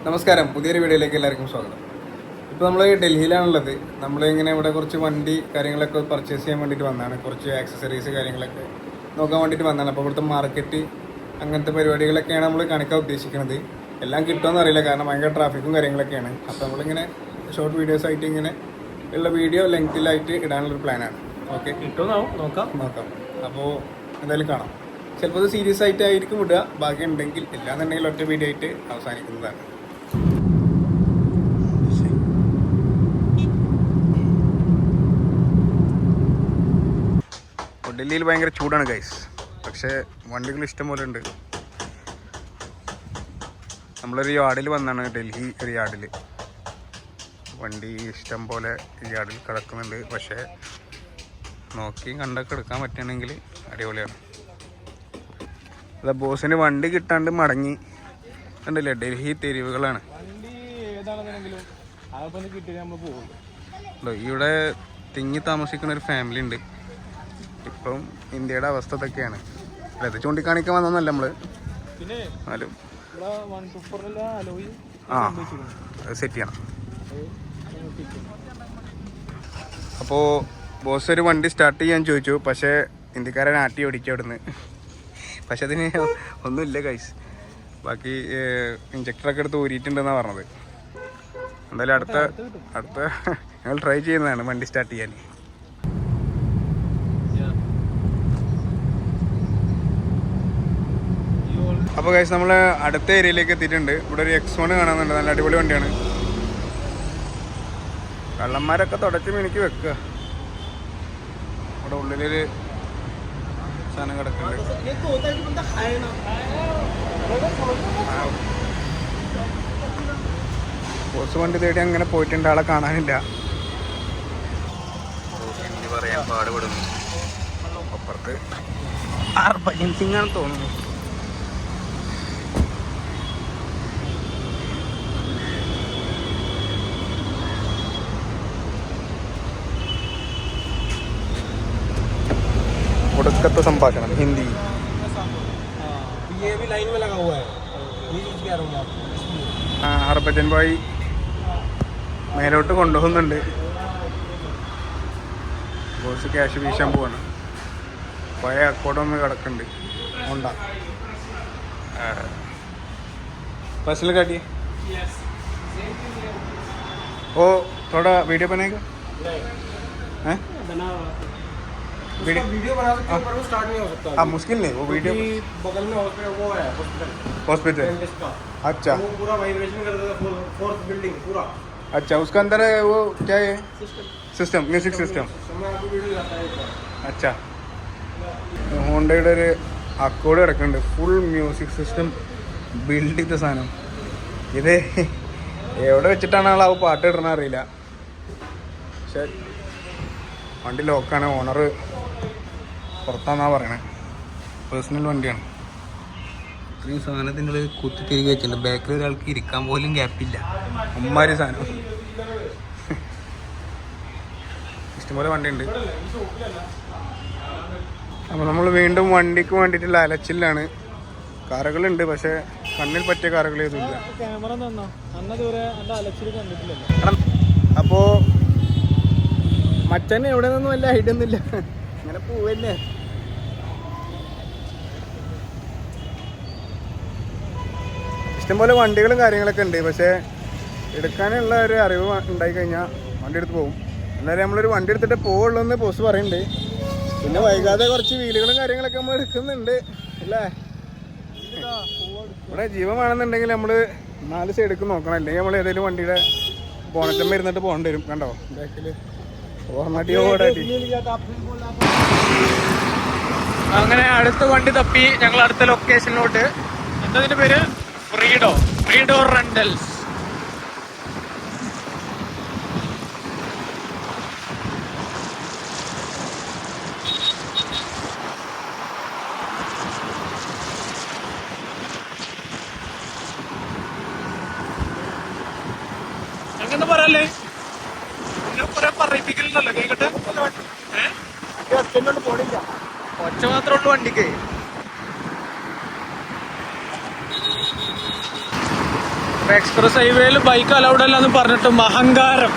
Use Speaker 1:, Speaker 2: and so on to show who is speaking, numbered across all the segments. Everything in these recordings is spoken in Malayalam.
Speaker 1: നമസ്കാരം, പുതിയൊരു വീഡിയോയിലേക്ക് എല്ലാവർക്കും സ്വാഗതം. ഇപ്പോൾ നമ്മൾ ഡൽഹിയിലാണുള്ളത്. നമ്മളിങ്ങനെ ഇവിടെ കുറച്ച് വണ്ടി കാര്യങ്ങളൊക്കെ പർച്ചേസ് ചെയ്യാൻ വേണ്ടിയിട്ട് വന്നതാണ്. കുറച്ച് ആക്സസറീസ് കാര്യങ്ങളൊക്കെ നോക്കാൻ വേണ്ടിയിട്ട് വന്നതാണ്. അപ്പോൾ ഇവിടുത്തെ മാർക്കറ്റ് അങ്ങനത്തെ പരിപാടികളൊക്കെയാണ് നമ്മൾ കാണിക്കാൻ ഉദ്ദേശിക്കുന്നത്. എല്ലാം കിട്ടുമെന്ന് അറിയില്ല, കാരണം ഭയങ്കര ട്രാഫിക്കും കാര്യങ്ങളൊക്കെയാണ്. അപ്പോൾ നമ്മളിങ്ങനെ ഷോർട്ട് വീഡിയോസ് ആയിട്ട് ഇങ്ങനെ ഉള്ള വീഡിയോ ലെങ്തിലായിട്ട് ഇടാനുള്ളൊരു പ്ലാനാണ്. ഓക്കെ,
Speaker 2: കിട്ടുമെന്നാവും നോക്കാം.
Speaker 1: അപ്പോൾ എന്തായാലും കാണാം. ചിലപ്പോൾ അത് സീരിയസ് ആയിട്ടായിരിക്കും ഇടുക, ബാക്കി ഉണ്ടെങ്കിൽ ഇല്ലാന്നുണ്ടെങ്കിൽ ഒറ്റ വീഡിയോ ആയിട്ട് അവസാനിക്കുന്നതാണ്. ഡൽഹിയിൽ ഭയങ്കര ചൂടാണ് ഗൈസ്, പക്ഷേ വണ്ടികൾ ഇഷ്ടം പോലെ ഉണ്ട്. നമ്മളൊരു യാർഡിൽ വന്നാണ്, ഡൽഹി ഒരു യാർഡിൽ വണ്ടി ഇഷ്ടം പോലെ ഈ യാർഡിൽ കിടക്കുന്നുണ്ട്. പക്ഷേ നോക്കി കണ്ടൊക്കെ എടുക്കാൻ പറ്റുകയാണെങ്കിൽ അടിപൊളിയാണ്. അതാ ബോസിന് വണ്ടി കിട്ടാണ്ട് മടങ്ങി. കണ്ടില്ലേ, ഡൽഹി തെരുവുകളാണ്. ഇവിടെ തിങ്ങി താമസിക്കുന്ന ഒരു ഫാമിലി ഉണ്ട്. ഇപ്പം ഇന്ത്യയുടെ അവസ്ഥ ഇതൊക്കെയാണ്. അത് ചൂണ്ടിക്കാണിക്കാൻ വന്നല്ല നമ്മള്, എന്നാലും അത് സെറ്റ് ചെയ്യണം. അപ്പോൾ ബോസ് ഒരു വണ്ടി സ്റ്റാർട്ട് ചെയ്യാൻ ചോദിച്ചു, പക്ഷേ ഇന്ത്യക്കാരൻ ആട്ടി ഓടിക്കും അവിടുന്ന്. പക്ഷെ അതിന് ഒന്നുമില്ല ഗൈസ്, ബാക്കി ഇഞ്ചക്ടറൊക്കെ എടുത്ത് ഊരിയിട്ടുണ്ടെന്നാണ് പറഞ്ഞത്. എന്തായാലും അടുത്ത ഞങ്ങൾ ട്രൈ ചെയ്യുന്നതാണ് വണ്ടി സ്റ്റാർട്ട് ചെയ്യാൻ. അപ്പോൾ ഗൈസ് നമ്മൾ അടുത്ത ഏരിയയിലേക്ക് എത്തിയിട്ടുണ്ട്. ഇവിടെ ഒരു X1 കാണാനുണ്ട്, നല്ല അടിപൊളി വണ്ടിയാണ്. കള്ളന്മാരൊക്കെ തുടച്ച് എനിക്ക് വെക്കുക. ഇവിടെ ഉള്ളിലൊരു സാധനം കിടക്കുന്നുണ്ട്. ബോസ് വണ്ടി തേടി അങ്ങനെ പോയിട്ടുണ്ട്, ആളെ കാണാനില്ല. ഹിന്ദി പറയാൻ പാടുപെടുന്നു. അപ്പുറത്ത് ഹർഭജൻ സിംഗ് ആണെന്ന് തോന്നുന്നു. ഒടുക്കത്തെ സംഭാഷണം ഹിന്ദി. ഹർഭജൻ ഭായി മേലോട്ട് കൊണ്ടുപോകുന്നുണ്ട്. ബോസ് ക്യാഷ് വീശാൻ പോവാണ്. പഴയ അക്കോടൊന്ന് കിടക്കുന്നുണ്ട്. ഉണ്ടാ ഫസൽ കാട്ടിയെ ഓ थोड़ा वीडियो बनेगा हैं?
Speaker 2: वीडियो बना सकते हैं पर वो स्टार्ट नहीं हो सकता।
Speaker 1: हाँ, मुश्किल नहीं वो वीडियो।
Speaker 2: बगल में वो है
Speaker 1: हॉस्पिटल। अच्छा,
Speaker 2: वो पूरा वाइब्रेशन कर देता है, फोर्थ बिल्डिंग पूरा।
Speaker 1: अच्छा, उसका अंदर है वो क्या है? System, music system. अच्छा, ഹോണ്ടയുടെ ഒരു അക്കോഡ് കിടക്കുന്നുണ്ട്, ഫുൾ മ്യൂസിക് സിസ്റ്റം ബിൽഡ് ചെയ്ത സാധനം. ഇത് എവിടെ വെച്ചിട്ടാണ് ആൾ ആ പാട്ട് ഇടണ അറിയില്ല. പക്ഷെ വണ്ടി ലോക്കാണ്, ഓണർ പുറത്താന്നാ പറയണേ. പേഴ്സണൽ വണ്ടിയാണ്. ഇത്രയും സാധനത്തിൻ്റെ ഉള്ളിൽ കുത്തി തിരികെ വെച്ചിട്ടുണ്ട്. ബാക്കിൽ ഒരാൾക്ക് ഇരിക്കാൻ പോലും ഗ്യാപ്പില്ല. അമ്മാരി സാധനം. ഇഷ്ടംപോലെ വണ്ടിയുണ്ട്. അപ്പോൾ നമ്മൾ വീണ്ടും വണ്ടിക്ക് വേണ്ടിയിട്ടുള്ള അലച്ചിലാണ്. കാറുകളുണ്ട്, പക്ഷേ കണ്ണിൽ പറ്റിയ കാറുകൾ ഇതുമില്ല. അപ്പോൾ മറ്റന്നെ എവിടെ നിന്നും വല്ല ഐഡിയ ഒന്നുമില്ല, അങ്ങനെ പോവന്നെ. ഇഷ്ടംപോലെ വണ്ടികളും കാര്യങ്ങളൊക്കെ ഉണ്ട്, പക്ഷേ എടുക്കാനുള്ള ഒരു അറിവ് ഉണ്ടായിക്കഴിഞ്ഞാൽ വണ്ടി എടുത്ത് പോകും. എന്നാലും നമ്മളൊരു വണ്ടി എടുത്തിട്ട് പോവുള്ളൂ എന്ന് ബോസ് പറയുന്നുണ്ട്. പിന്നെ വൈകാതെ കുറച്ച് വീലുകളും കാര്യങ്ങളൊക്കെ നമ്മൾ എടുക്കുന്നുണ്ട് അല്ലേ. ഇവിടെ ജീവമാണെന്നുണ്ടെങ്കിൽ നമ്മൾ 4 സൈഡിലേക്ക് നോക്കണം, അല്ലെങ്കിൽ നമ്മൾ ഏതെങ്കിലും വണ്ടിയുടെ ബോണറ്റമ്മ ഇരുന്നിട്ട് പോകേണ്ടി വരും. കണ്ടോ ബാക്കിൽ
Speaker 2: അങ്ങനെ അടുത്ത വണ്ടി തപ്പി ഞങ്ങൾ അടുത്ത ലൊക്കേഷനിലോട്ട്. എന്തതിന്റെ പേര്? ഫ്രീഡോ റെന്റൽസ്. അങ്ങനെ പറയല്ലേ, പറയിപ്പിക്കലുണ്ടല്ലോ കേക്കട്ടെ. ഒച്ച മാത്രമേ ഉള്ളൂ വണ്ടിക്ക്. എക്സ്പ്രസ് ഹൈവേയിൽ ബൈക്ക് അലൗഡ് അല്ല എന്ന് പറഞ്ഞിട്ടും അഹങ്കാരം.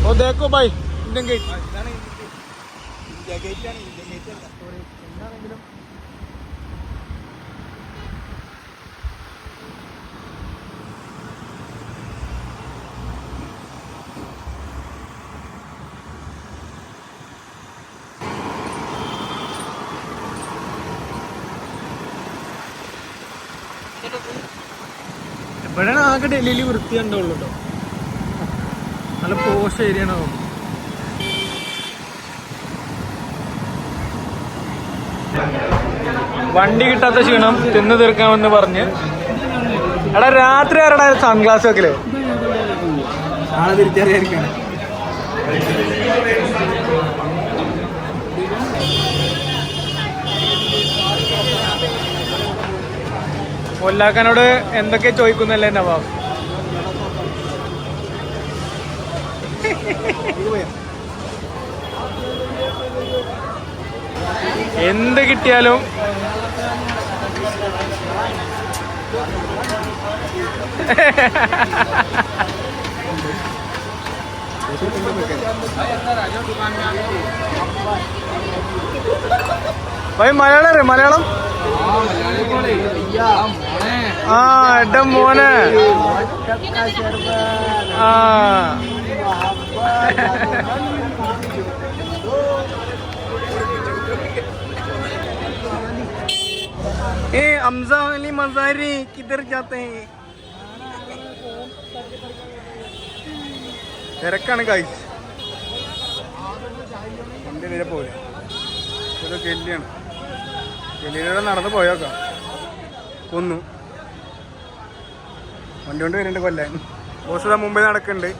Speaker 2: ഓ ദേക്കോ ബൈ ഇന്ത്യൻ ഗേറ്റ്. ഇവിടെയാണ് ആകെ ഡൽഹിയിൽ വൃത്തി കണ്ടുള്ളൂ കേട്ടോ. നല്ല പോഷ് ഏരിയ ആണ്. വണ്ടി കിട്ടാത്ത ക്ഷീണം തിന്നു തീർക്കാമെന്ന് പറഞ്ഞ് എടാ രാത്രി ആരടാ സൺഗ്ലാസ് വെക്കല്?
Speaker 1: ആളെ തിരിച്ചറിയാതിരിക്കാൻ.
Speaker 2: മുല്ലാക്കാനോട് എന്തൊക്കെ ചോദിക്കുന്നല്ലേ നവാബ്? എന്ത് കിട്ടിയാലും ഭായ് മലയാളം അറിയാം? മലയാളം ആ എന്റെ മോനെ ആ ए हमजा अली मजारी किधर जाते हैं? തിരക്കാണ് ഗൈസ്. വണ്ടി നേരെ പോലെ ഇത് ഗല്ലിയാണ്. ഗല്ലിയിലൂടെ നടന്ന് പോയോക്കാം. കൊന്നു വണ്ടി കൊണ്ട് വരുന്നുണ്ട് കൊല്ലാൻ. ബോസ് മുമ്പേ നടക്കുന്നുണ്ട്.